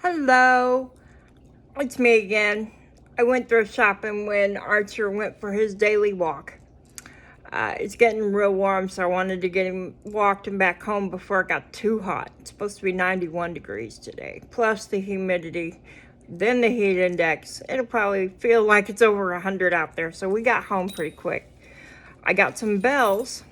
Hello, it's me again. I went thrift shopping when Archer went for his daily walk. It's getting real warm, so I wanted to get him walked him back home before it got too hot. It's supposed to be 91 degrees today, plus the humidity, then the heat index. It'll probably feel like it's over 100 out there, so we got home pretty quick. I got some bells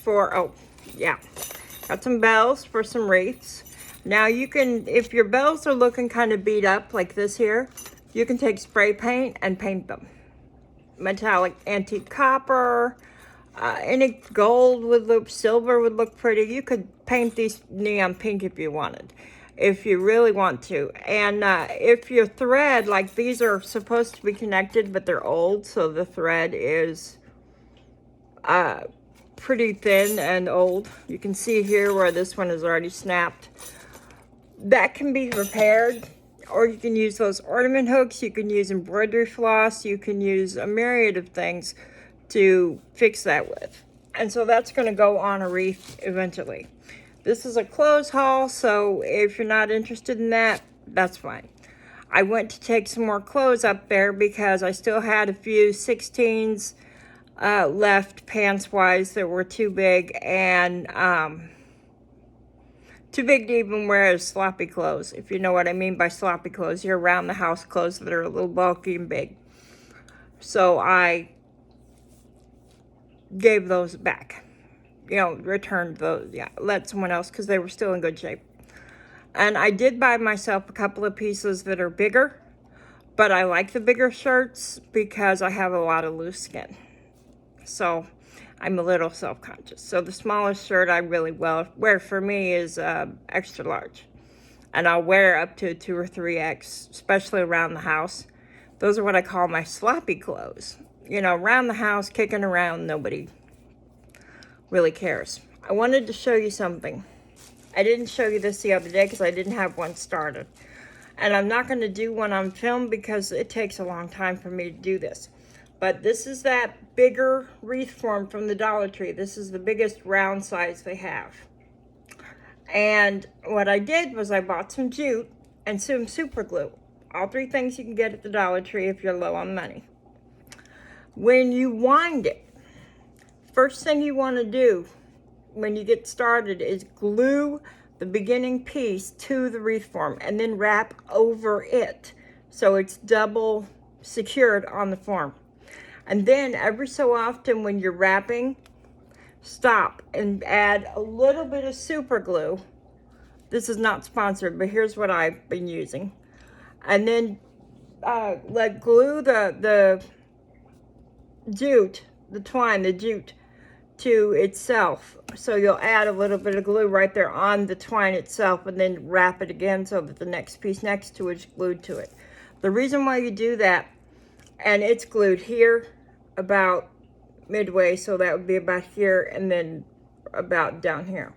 got some bells for some wreaths. Now you can, if your bells are looking kind of beat up like this here, you can take spray paint and paint them. Metallic antique copper, any gold would look, silver would look pretty. You could paint these neon pink if you wanted, if you really want to. And if your thread, like these are supposed to be connected, but they're old, so the thread is pretty thin and old. You can see here where this one is already snapped. That can be repaired, or you can use those ornament hooks, you can use embroidery floss, you can use a myriad of things to fix that with. And so that's going to go on a wreath eventually. This is a clothes haul, so if you're not interested in that, that's fine. I went to take some more clothes up there because I still had a few 16s left pants wise that were too big and too big to even wear as sloppy clothes. If you know what I mean by sloppy clothes, you're around the house clothes that are a little bulky and big. So I gave those back, returned those, let someone else, because they were still in good shape. And I did buy myself a couple of pieces that are bigger, but I like the bigger shirts because I have a lot of loose skin. So I'm a little self-conscious. So the smallest shirt I really wear for me is extra large. And I'll wear up to 2 or 3X, especially around the house. Those are what I call my sloppy clothes. Around the house, kicking around, nobody really cares. I wanted to show you something. I didn't show you this the other day because I didn't have one started. And I'm not going to do one on film because it takes a long time for me to do this. But this is that bigger wreath form from the Dollar Tree. This is the biggest round size they have. And what I did was I bought some jute and some super glue. All 3 things you can get at the Dollar Tree if you're low on money. When you wind it, first thing you want to do when you get started is glue the beginning piece to the wreath form and then wrap over it so it's double secured on the form. And then every so often when you're wrapping, stop and add a little bit of super glue. This is not sponsored, but here's what I've been using. And then let glue the jute, the jute to itself. So you'll add a little bit of glue right there on the twine itself and then wrap it again so that the next piece next to it is glued to it. The reason why you do that, and it's glued here about midway, so that would be about here and then about down here,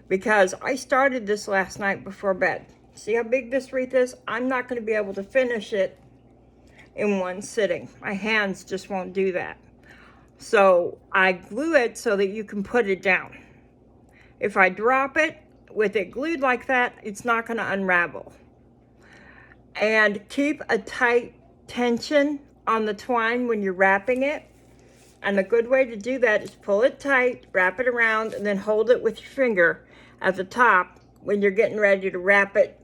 because I started this last night before bed. See how big this wreath is? I'm not going to be able to finish it in one sitting. My hands just won't do that. So I glue it so that you can put it down. If I drop it with it glued like that, it's not going to unravel. And keep a tight tension on the twine when you're wrapping it. And a good way to do that is pull it tight, wrap it around, and then hold it with your finger at the top when you're getting ready to wrap it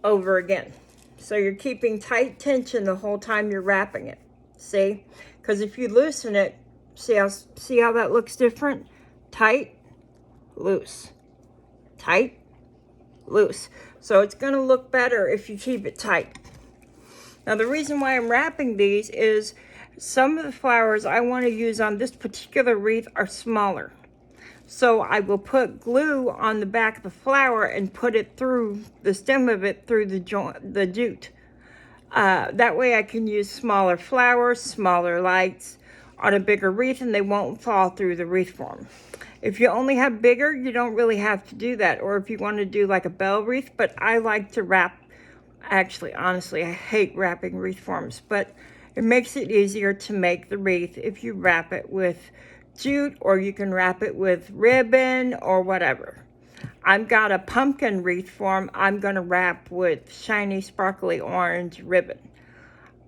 over again. So you're keeping tight tension the whole time you're wrapping it. See? Because if you loosen it, see how that looks different? Tight, loose. Tight, loose. So it's going to look better if you keep it tight. Now the reason why I'm wrapping these is some of the flowers I want to use on this particular wreath are smaller. So I will put glue on the back of the flower and put it through the stem of it through the jute. That way I can use smaller flowers, smaller lights on a bigger wreath, and they won't fall through the wreath form. If you only have bigger, you don't really have to do that. Or if you want to do like a bell wreath, but I like to wrap. Actually, honestly, I hate wrapping wreath forms, but it makes it easier to make the wreath if you wrap it with jute, or you can wrap it with ribbon or whatever. I've got a pumpkin wreath form I'm going to wrap with shiny sparkly orange ribbon.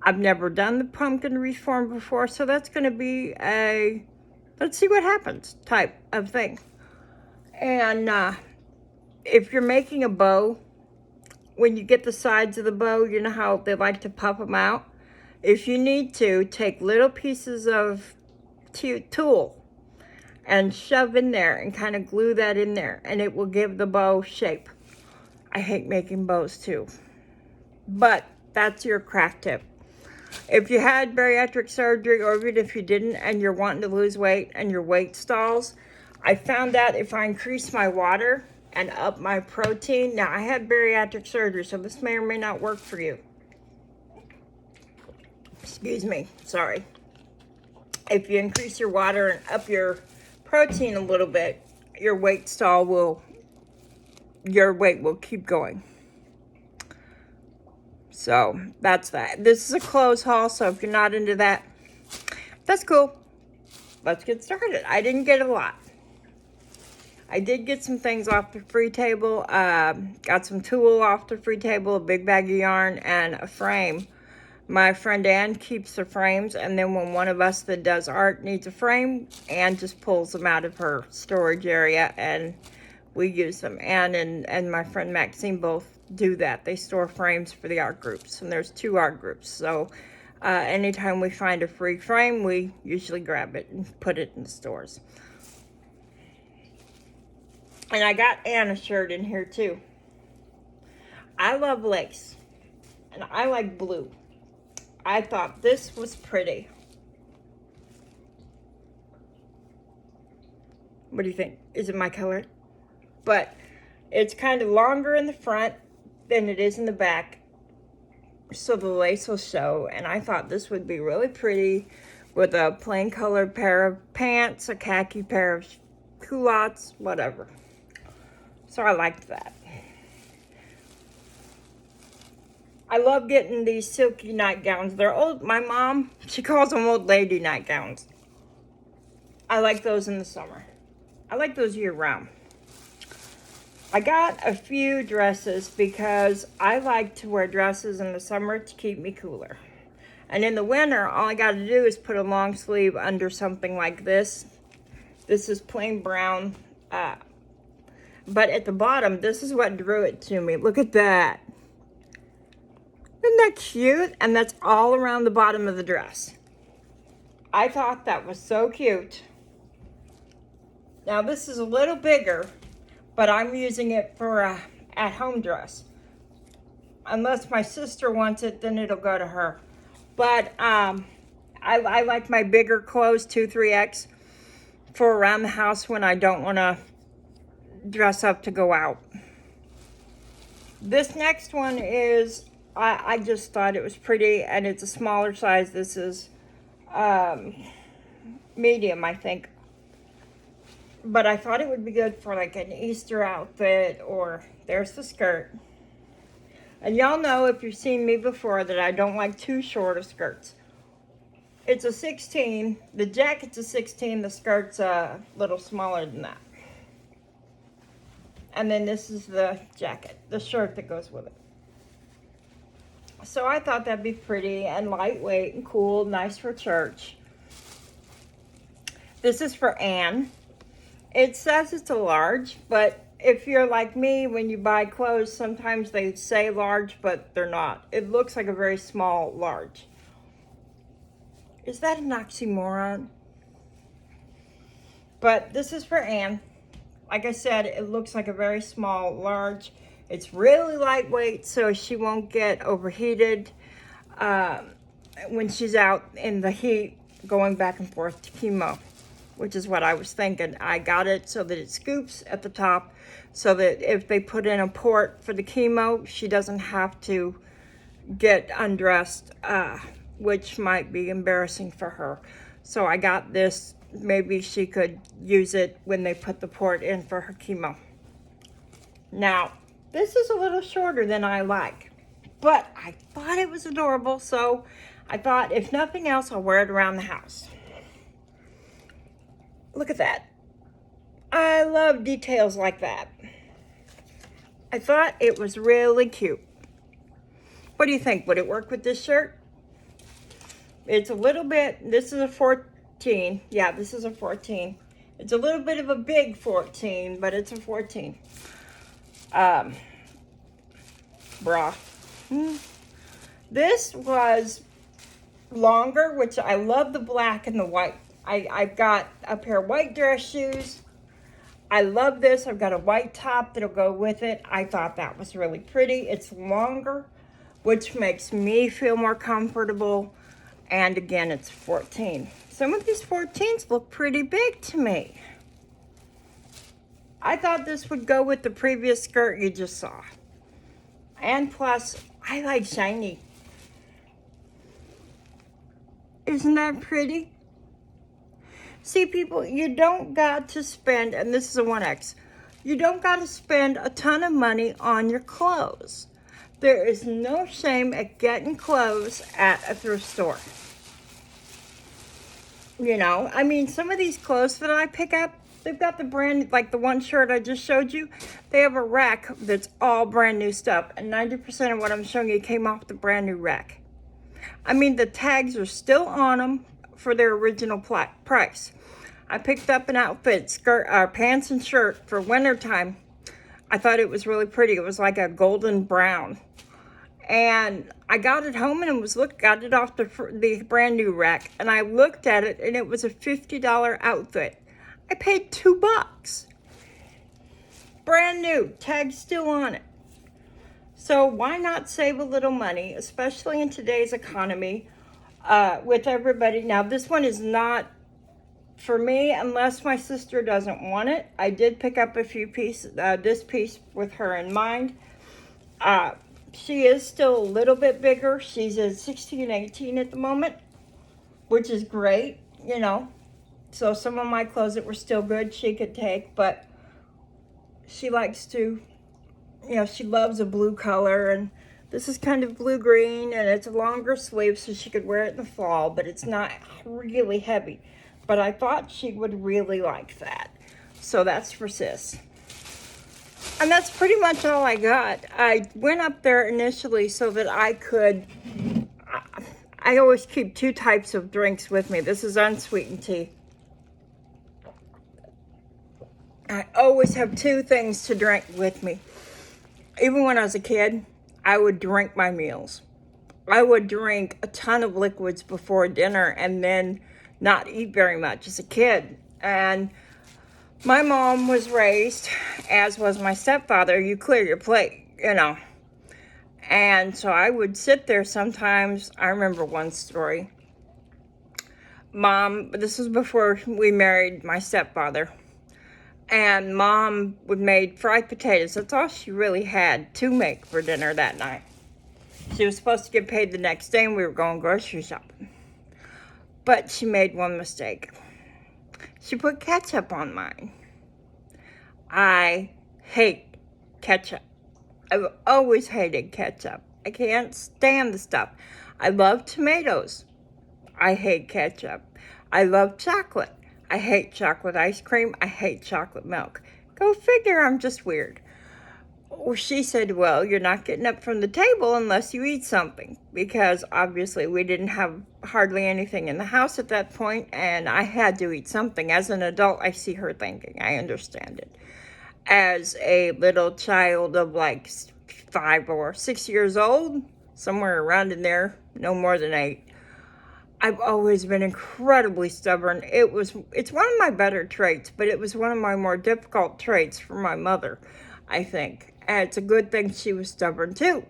I've never done the pumpkin wreath form before, so that's going to be a let's see what happens type of thing. And if you're making a bow, when you get the sides of the bow, you know how they like to puff them out? If you need to, take little pieces of tulle and shove in there and kind of glue that in there, and it will give the bow shape. I hate making bows too, but that's your craft tip. If you had bariatric surgery, or even if you didn't and you're wanting to lose weight and your weight stalls, I found that if I increase my water and up my protein, now I had bariatric surgery, so this may or may not work for you. Excuse me, sorry. If you increase your water and up your protein a little bit, your weight will keep going. So that's that. This is a clothes haul, so if you're not into that, that's cool. Let's get started. I didn't get a lot. I did get some things off the free table. Got some tulle off the free table, a big bag of yarn, and a frame. My friend Ann keeps the frames, and then when one of us that does art needs a frame, Ann just pulls them out of her storage area and we use them. Ann and my friend Maxine both do that. They store frames for the art groups, and there's 2 art groups. So anytime we find a free frame, we usually grab it and put it in the stores. And I got Ann a shirt in here too. I love lace, and I like blue. I thought this was pretty. What do you think? Is it my color? But it's kind of longer in the front than it is in the back, so the lace will show. And I thought this would be really pretty with a plain colored pair of pants, a khaki pair of culottes, whatever. So I liked that. I love getting these silky nightgowns. They're old. My mom, she calls them old lady nightgowns. I like those in the summer. I like those year round. I got a few dresses because I like to wear dresses in the summer to keep me cooler. And in the winter, all I got to do is put a long sleeve under something like this. This is plain brown. But at the bottom, this is what drew it to me. Look at that. Isn't that cute? And that's all around the bottom of the dress. I thought that was so cute. Now this is a little bigger, but I'm using it for a at-home dress. Unless my sister wants it, then it'll go to her. But I like my bigger clothes, 2, 3X, for around the house when I don't want to dress up to go out. This next one is, I just thought it was pretty, and it's a smaller size. This is medium, I think. But I thought it would be good for like an Easter outfit, or there's the skirt. And y'all know, if you've seen me before, that I don't like too short of skirts. It's a 16. The jacket's a 16. The skirt's a little smaller than that. And then this is the jacket, the shirt that goes with it. So I thought that'd be pretty and lightweight and cool, nice for church. This is for Ann. It says it's a large, but if you're like me, when you buy clothes, sometimes they say large, but they're not. It looks like a very small large. Is that an oxymoron? But this is for Ann. Like I said, it looks like a very small large. It's really lightweight, so she won't get overheated when she's out in the heat going back and forth to chemo, which is what I was thinking. I got it so that it scoops at the top, so that if they put in a port for the chemo, she doesn't have to get undressed, which might be embarrassing for her. So I got this. Maybe she could use it when they put the port in for her chemo. Now, this is a little shorter than I like, but I thought it was adorable, so I thought, if nothing else, I'll wear it around the house. Look at that. I love details like that. I thought it was really cute. What do you think? Would it work with this shirt? It's a little bit, this is a 14. Yeah, this is a 14. It's a little bit of a big 14, but it's a 14. Bra. This was longer, which I love the black and the white. I've got a pair of white dress shoes. I love this. I've got a white top that'll go with it. I thought that was really pretty. It's longer, which makes me feel more comfortable. And again, it's 14. Some of these 14s look pretty big to me. I thought this would go with the previous skirt you just saw. And plus, I like shiny. Isn't that pretty? See, people, you don't got to spend, and this is a 1X, you don't got to spend a ton of money on your clothes. There is no shame at getting clothes at a thrift store. You know, I mean, some of these clothes that I pick up, they've got the brand, like the one shirt I just showed you, they have a rack that's all brand new stuff, and 90% of what I'm showing you came off the brand new rack. I mean, the tags are still on them for their original price. I picked up an outfit, pants and shirt for wintertime. I thought it was really pretty. It was like a golden brown. And I got it home and got it off the brand new rack. And I looked at it and it was a $50 outfit. I paid $2. Brand new, tag still on it. So why not save a little money, especially in today's economy, with everybody. Now, this one is not for me unless my sister doesn't want it. I did pick up a few pieces, this piece with her in mind. She is still a little bit bigger. She's at 16, 18 at the moment, which is great, you know. So some of my clothes that were still good, she could take, but she likes to, you know, she loves a blue color, and this is kind of blue-green, and it's a longer sleeve, so she could wear it in the fall, but it's not really heavy. But I thought she would really like that. So that's for Sis. And that's pretty much all I got. I went up there initially so that I could, I always keep 2 types of drinks with me. This is unsweetened tea. I always have 2 things to drink with me. Even when I was a kid, I would drink my meals. I would drink a ton of liquids before dinner and then not eat very much as a kid. And my mom was raised, as was my stepfather, you clear your plate, you know. And so I would sit there sometimes. I remember one story. Mom, this was before we married my stepfather. And Mom would made fried potatoes. That's all she really had to make for dinner that night. She was supposed to get paid the next day and we were going grocery shopping. But she made one mistake. She put ketchup on mine. I hate ketchup. I've always hated ketchup. I can't stand the stuff. I love tomatoes. I hate ketchup. I love chocolate. I hate chocolate ice cream. I hate chocolate milk. Go figure, I'm just weird. Well, she said, well, you're not getting up from the table unless you eat something. Because obviously we didn't have hardly anything in the house at that point, and I had to eat something. As an adult, I see her thinking. I understand it. As a little child of like 5 or 6 years old, somewhere around in there, no more than 8, I've always been incredibly stubborn. It's one of my better traits, but it was one of my more difficult traits for my mother, I think. And it's a good thing she was stubborn too.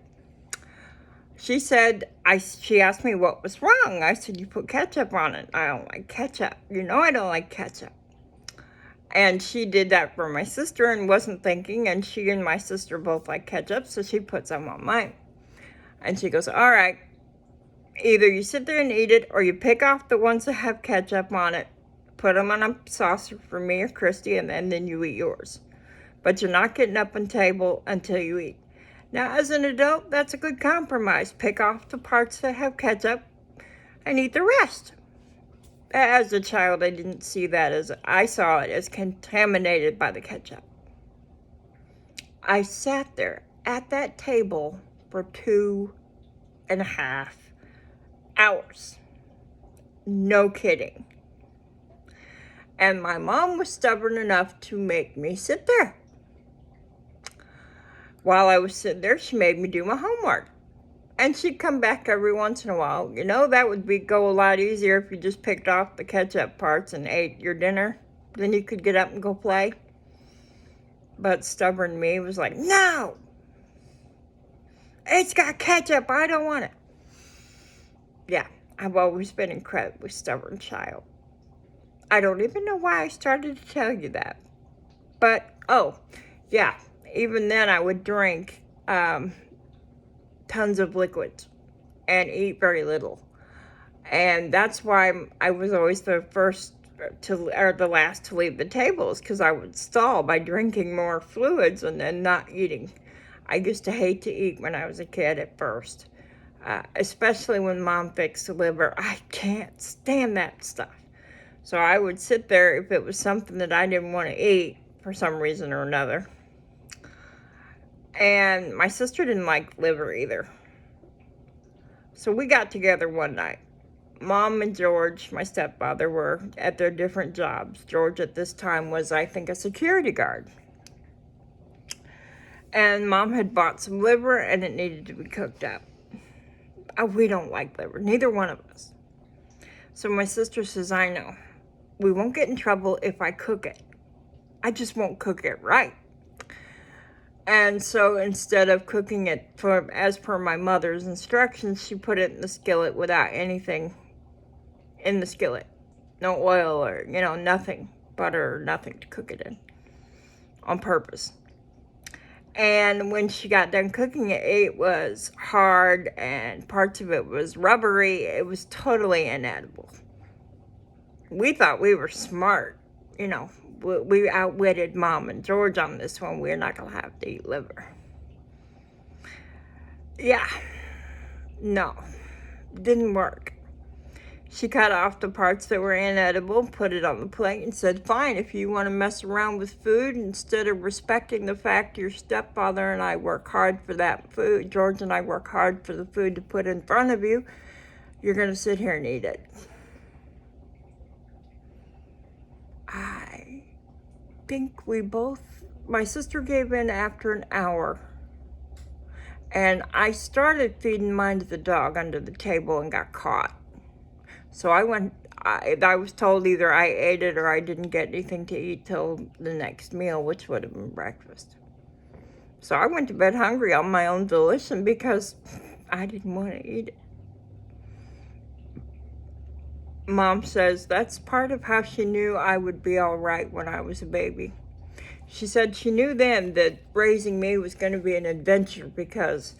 She asked me what was wrong. I said, you put ketchup on it. I don't like ketchup. You know I don't like ketchup. And she did that for my sister and wasn't thinking, and she and my sister both like ketchup, so she put some on mine. And she goes, all right, either you sit there and eat it, or you pick off the ones that have ketchup on it, put them on a saucer for me or Christy, and then you eat yours. But you're not getting up on table until you eat. Now, as an adult, that's a good compromise. Pick off the parts that have ketchup and eat the rest. As a child, I didn't see that I saw it as contaminated by the ketchup. I sat there at that table for 2.5 hours. No kidding. And my mom was stubborn enough to make me sit there. While I was sitting there, she made me do my homework. And she'd come back every once in a while. You know, that would go a lot easier if you just picked off the ketchup parts and ate your dinner. Then you could get up and go play. But stubborn me was like, no! It's got ketchup, I don't want it. Yeah, I've always been an incredibly stubborn child. I don't even know why I started to tell you that. But, oh, yeah, even then I would drink tons of liquids and eat very little. And that's why I was always the first or the last to leave the tables, because I would stall by drinking more fluids and then not eating. I used to hate to eat when I was a kid at first, especially when Mom fixed the liver. I can't stand that stuff. So I would sit there if it was something that I didn't want to eat for some reason or another. And my sister didn't like liver either. So we got together one night. Mom and George, my stepfather, were at their different jobs. George at this time was, I think, a security guard. And Mom had bought some liver and it needed to be cooked up. We don't like liver, neither one of us. So my sister says, I know. We won't get in trouble if I cook it. I just won't cook it right. And so instead of cooking it as per my mother's instructions, she put it in the skillet without anything in the skillet. No oil or, nothing, butter or nothing to cook it in on purpose. And when she got done cooking it, it was hard and parts of it was rubbery. It was totally inedible. We thought we were smart, We outwitted Mom and George on this one. We're not going to have to eat liver. Yeah. No. Didn't work. She cut off the parts that were inedible, put it on the plate, and said, fine, if you want to mess around with food, instead of respecting the fact your stepfather and I work hard for that food, George and I work hard for the food to put in front of you, you're going to sit here and eat it. I think my sister gave in after an hour. And I started feeding mine to the dog under the table and got caught. So I was told either I ate it or I didn't get anything to eat till the next meal, which would have been breakfast. So I went to bed hungry on my own volition because I didn't want to eat it. Mom says that's part of how she knew I would be all right when I was a baby. She said she knew then that raising me was going to be an adventure, because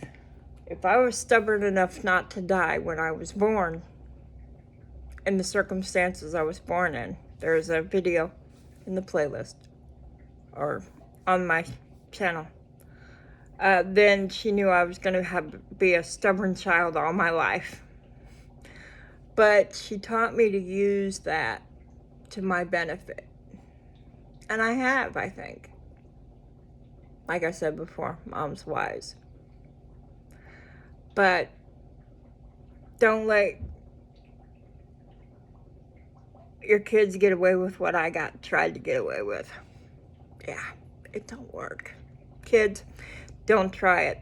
if I was stubborn enough not to die when I was born, in the circumstances I was born in, there's a video in the playlist or on my channel, then she knew I was going to be a stubborn child all my life. But she taught me to use that to my benefit. And I have, I think. Like I said before, Mom's wise. But don't let your kids get away with what I tried to get away with. Yeah, it don't work. Kids, don't try it.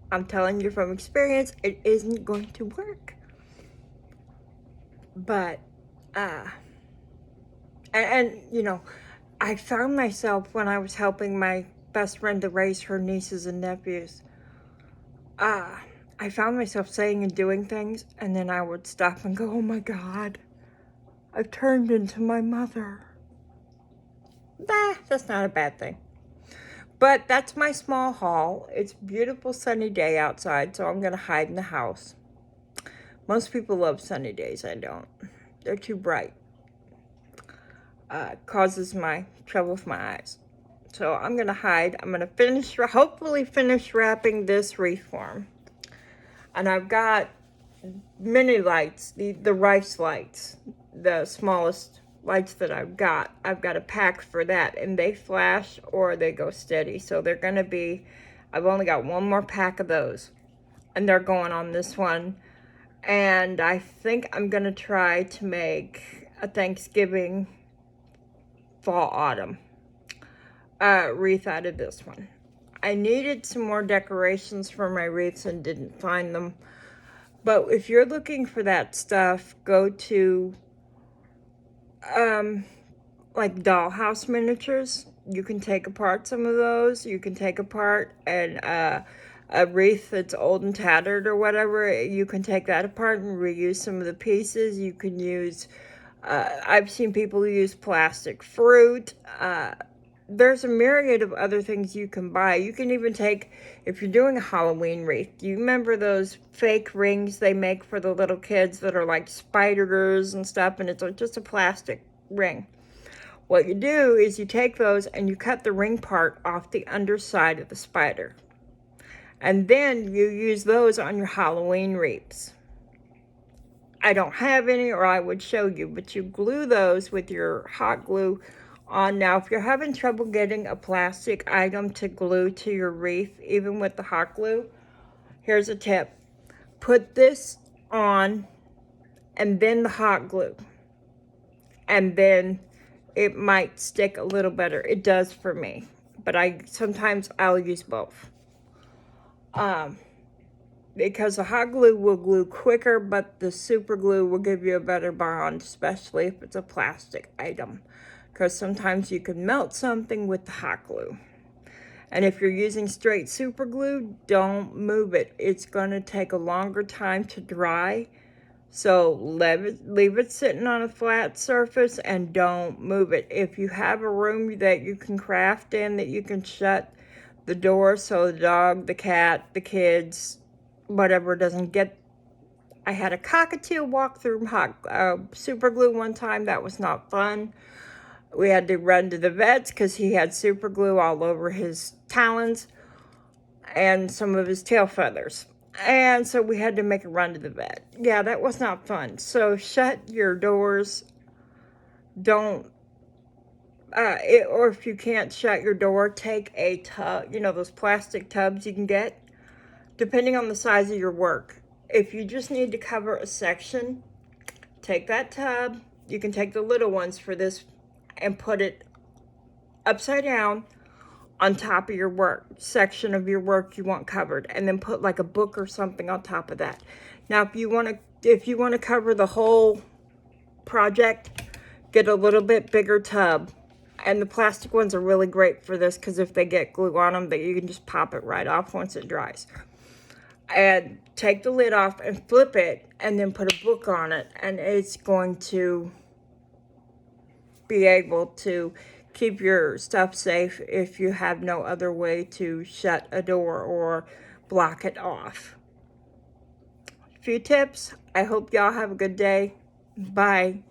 I'm telling you from experience, it isn't going to work. But, I found myself when I was helping my best friend to raise her nieces and nephews, I found myself saying and doing things, and then I would stop and go, oh my God, I've turned into my mother. That's not a bad thing. But that's my small haul. It's a beautiful sunny day outside, so I'm going to hide in the house. Most people love sunny days. I don't. They're too bright. Causes my trouble with my eyes. So I'm going to hide. I'm going to hopefully finish wrapping this wreath form. And I've got mini lights, the rice lights, the smallest lights that I've got a pack for that, and they flash or they go steady. So they're going to be, I've only got one more pack of those, and they're going on this one. And I think I'm going to try to make a Thanksgiving, fall, autumn wreath out of this one. I needed some more decorations for my wreaths and didn't find them. But if you're looking for that stuff, go to like Dollhouse Miniatures. You can take apart some of those. You can take apart a wreath that's old and tattered or whatever. You can take that apart and reuse some of the pieces. You can use, I've seen people use plastic fruit. There's a myriad of other things you can buy. You can even take, if you're doing a Halloween wreath, do you remember those fake rings they make for the little kids that are like spiders and stuff, and it's just a plastic ring? What you do is you take those and you cut the ring part off the underside of the spider. And then you use those on your Halloween wreaths. I don't have any, or I would show you, but you glue those with your hot glue on. Now, if you're having trouble getting a plastic item to glue to your wreath, even with the hot glue, here's a tip. Put this on and then the hot glue. And then it might stick a little better. It does for me. But sometimes I'll use both. Because the hot glue will glue quicker, but the super glue will give you a better bond, especially if it's a plastic item. Because sometimes you can melt something with the hot glue. And if you're using straight super glue, don't move it. It's going to take a longer time to dry. So leave it sitting on a flat surface and don't move it. If you have a room that you can craft in, that you can shut the door so the dog, the cat, the kids, whatever doesn't get. I had a cockatiel walk through super glue one time. That was not fun. We had to run to the vets because he had super glue all over his talons and some of his tail feathers. And so we had to make a run to the vet. Yeah, that was not fun. So shut your doors. Don't, or if you can't shut your door, take a tub, those plastic tubs you can get, depending on the size of your work. If you just need to cover a section, take that tub. You can take the little ones for this and put it upside down on top of your section of your work you want covered, and then put like a book or something on top of that. Now, if you want to cover the whole project, get a little bit bigger tub. And the plastic ones are really great for this because if they get glue on them, you can just pop it right off once it dries. And take the lid off and flip it, and then put a book on it, and it's going to be able to keep your stuff safe if you have no other way to shut a door or block it off. A few tips. I hope y'all have a good day. Bye.